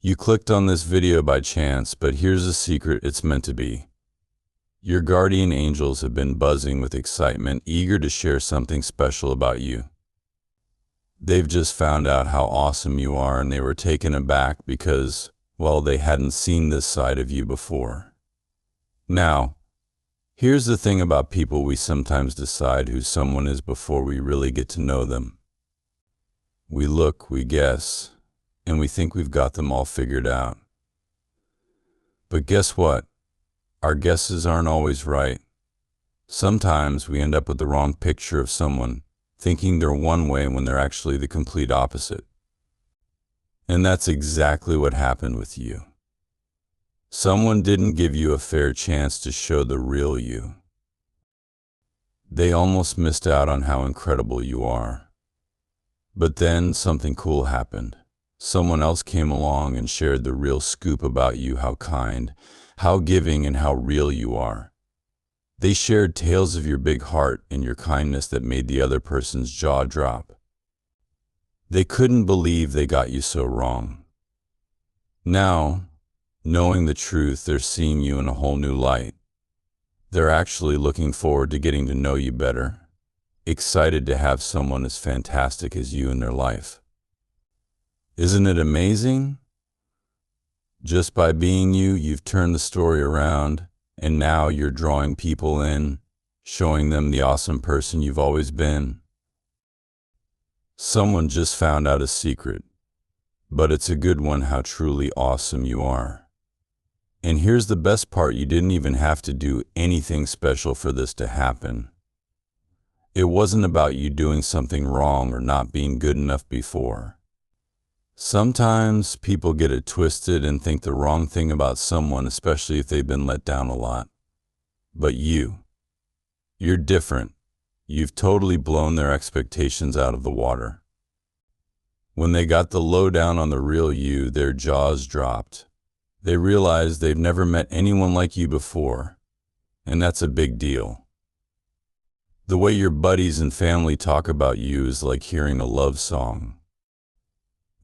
You clicked on this video by chance, but here's a secret it's meant to be. Your guardian angels have been buzzing with excitement, eager to share something special about you. They've just found out how awesome you are, and they were taken aback because, well, they hadn't seen this side of you before. Now, here's the thing about people: we sometimes decide who someone is before we really get to know them. We look, we guess, and we think we've got them all figured out. But guess what? Our guesses aren't always right. Sometimes we end up with the wrong picture of someone, thinking they're one way when they're actually the complete opposite. And that's exactly what happened with you. Someone didn't give you a fair chance to show the real you. They almost missed out on how incredible you are. But then something cool happened. Someone else came along and shared the real scoop about you: how kind, how giving, and how real you are. They shared tales of your big heart and your kindness that made the other person's jaw drop. They couldn't believe they got you so wrong. Now, knowing the truth, they're seeing you in a whole new light. They're actually looking forward to getting to know you better, excited to have someone as fantastic as you in their life. Isn't it amazing? Just by being you, you've turned the story around, and now you're drawing people in, showing them the awesome person you've always been. Someone just found out a secret, but it's a good one: how truly awesome you are. And here's the best part: you didn't even have to do anything special for this to happen. It wasn't about you doing something wrong or not being good enough before. Sometimes people get it twisted and think the wrong thing about someone, especially if they've been let down a lot. But you're different. You've totally blown their expectations out of the water. When they got the lowdown on the real you, their jaws dropped. They realized they've never met anyone like you before, and that's a big deal. The way your buddies and family talk about you is like hearing a love song.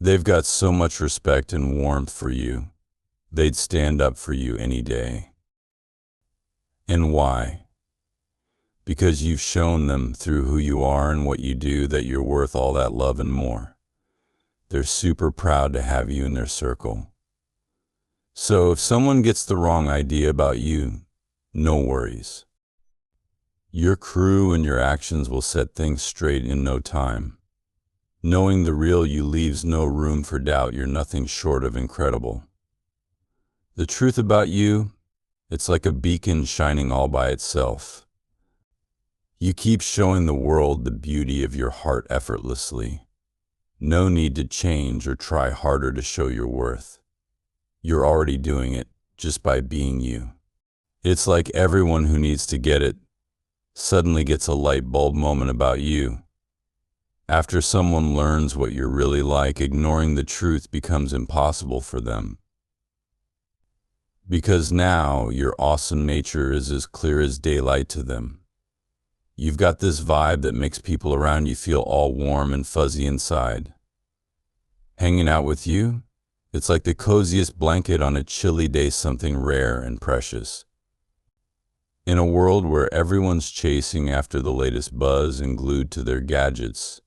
They've got so much respect and warmth for you. They'd stand up for you any day. And why? Because you've shown them through who you are and what you do that you're worth all that love and more. They're super proud to have you in their circle. So if someone gets the wrong idea about you, no worries. Your crew and your actions will set things straight in no time. Knowing the real you leaves no room for doubt. You're nothing short of incredible. The truth about you, it's like a beacon shining all by itself. You keep showing the world the beauty of your heart effortlessly. No need to change or try harder to show your worth. You're already doing it just by being you. It's like everyone who needs to get it suddenly gets a light bulb moment about you. After someone learns what you're really like, ignoring the truth becomes impossible for them. Because now your awesome nature is as clear as daylight to them. You've got this vibe that makes people around you feel all warm and fuzzy inside. Hanging out with you, it's like the coziest blanket on a chilly day, something rare and precious. In a world where everyone's chasing after the latest buzz and glued to their gadgets,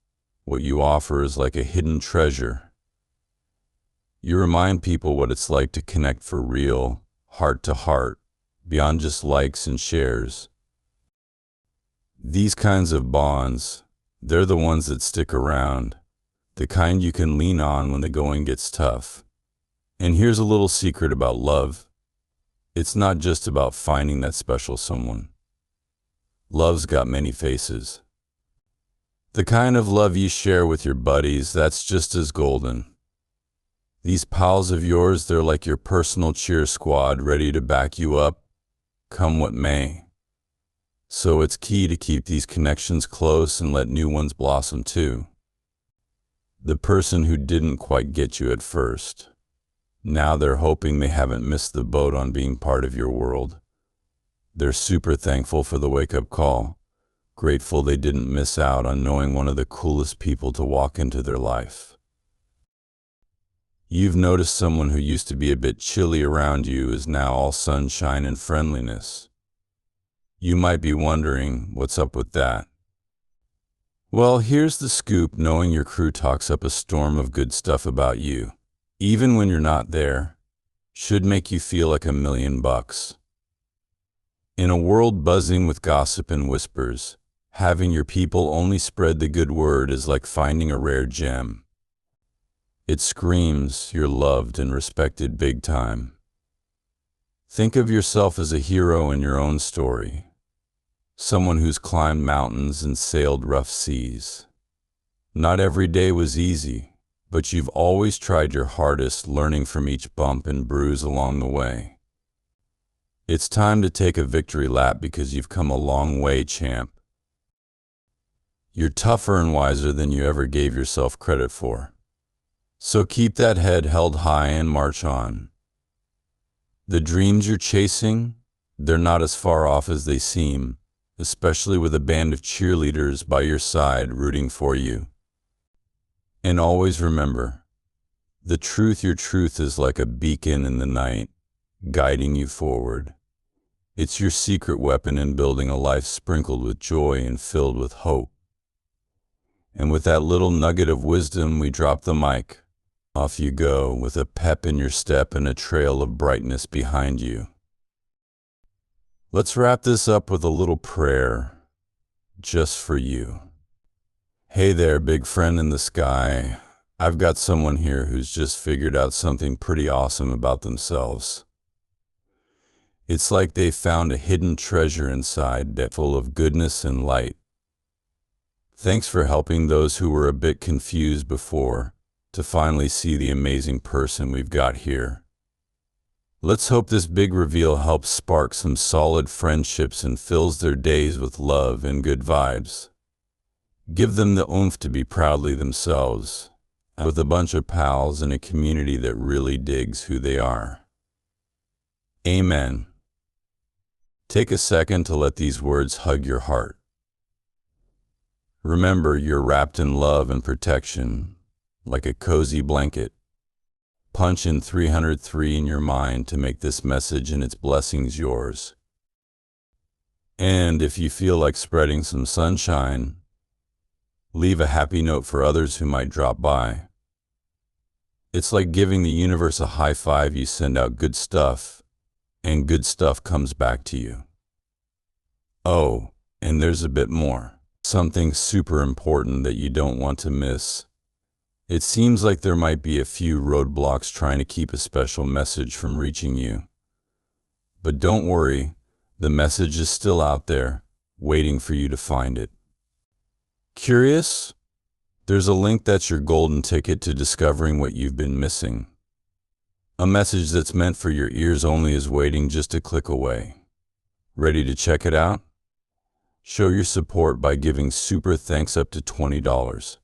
what you offer is like a hidden treasure. You remind people what it's like to connect for real, heart to heart, beyond just likes and shares. These kinds of bonds, they're the ones that stick around, the kind you can lean on when the going gets tough. And here's a little secret about love. It's not just about finding that special someone. Love's got many faces. The kind of love you share with your buddies, that's just as golden. These pals of yours, they're like your personal cheer squad, ready to back you up, come what may. So it's key to keep these connections close and let new ones blossom too. The person who didn't quite get you at first, now they're hoping they haven't missed the boat on being part of your world. They're super thankful for the wake-up call, grateful they didn't miss out on knowing one of the coolest people to walk into their life. You've noticed someone who used to be a bit chilly around you is now all sunshine and friendliness. You might be wondering, what's up with that? Well, here's the scoop. Knowing your crew talks up a storm of good stuff about you, even when you're not there, should make you feel like $1,000,000. In a world buzzing with gossip and whispers, having your people only spread the good word is like finding a rare gem. It screams you're loved and respected big time. Think of yourself as a hero in your own story. Someone who's climbed mountains and sailed rough seas. Not every day was easy, but you've always tried your hardest, learning from each bump and bruise along the way. It's time to take a victory lap because you've come a long way, champ. You're tougher and wiser than you ever gave yourself credit for. So keep that head held high and march on. The dreams you're chasing, they're not as far off as they seem, especially with a band of cheerleaders by your side rooting for you. And always remember, your truth is like a beacon in the night, guiding you forward. It's your secret weapon in building a life sprinkled with joy and filled with hope. And with that little nugget of wisdom, we drop the mic. Off you go, with a pep in your step and a trail of brightness behind you. Let's wrap this up with a little prayer, just for you. Hey there, big friend in the sky. I've got someone here who's just figured out something pretty awesome about themselves. It's like they found a hidden treasure inside that's full of goodness and light. Thanks for helping those who were a bit confused before to finally see the amazing person we've got here. Let's hope this big reveal helps spark some solid friendships and fills their days with love and good vibes. Give them the oomph to be proudly themselves, with a bunch of pals and a community that really digs who they are. Amen. Take a second to let these words hug your heart. Remember, you're wrapped in love and protection, like a cozy blanket. Punch in 303 in your mind to make this message and its blessings yours. And if you feel like spreading some sunshine, leave a happy note for others who might drop by. It's like giving the universe a high five. You send out good stuff, and good stuff comes back to you. Oh, and there's a bit more. Something super important that you don't want to miss. It seems like there might be a few roadblocks trying to keep a special message from reaching you. But don't worry, the message is still out there, waiting for you to find it. Curious? There's a link that's your golden ticket to discovering what you've been missing. A message that's meant for your ears only is waiting just a click away. Ready to check it out? Show your support by giving super thanks up to $20.